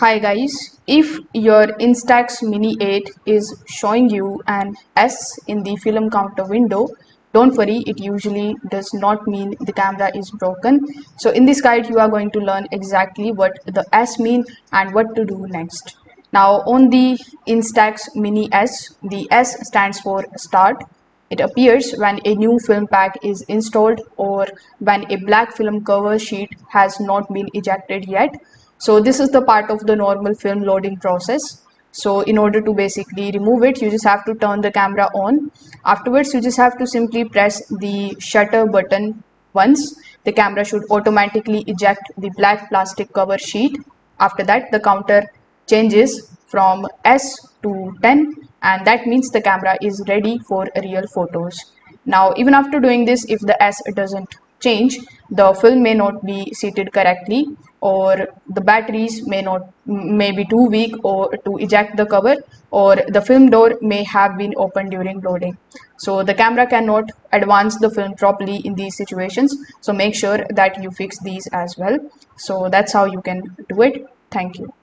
Hi guys, if your Instax Mini 8 is showing you an S in the film counter window, don't worry, it usually does not mean the camera is broken. So in this guide, you are going to learn exactly what the S mean and what to do next. Now on the Instax Mini S, the S stands for start. It appears when a new film pack is installed or when a black film cover sheet has not been ejected yet. So this is the part of the normal film loading process. So in order to basically remove it, you just have to turn the camera on. Afterwards, you just have to simply press the shutter button once. The camera should automatically eject the black plastic cover sheet. After that, the counter changes from S to 10, and that means the camera is ready for real photos. Now, even after doing this, if the S doesn't change, the film may not be seated correctly, or the batteries may be too weak or to eject the cover, or the film door may have been opened during loading. So the camera cannot advance the film properly in these situations. So make sure that you fix these as well. So that's how you can do it. Thank you.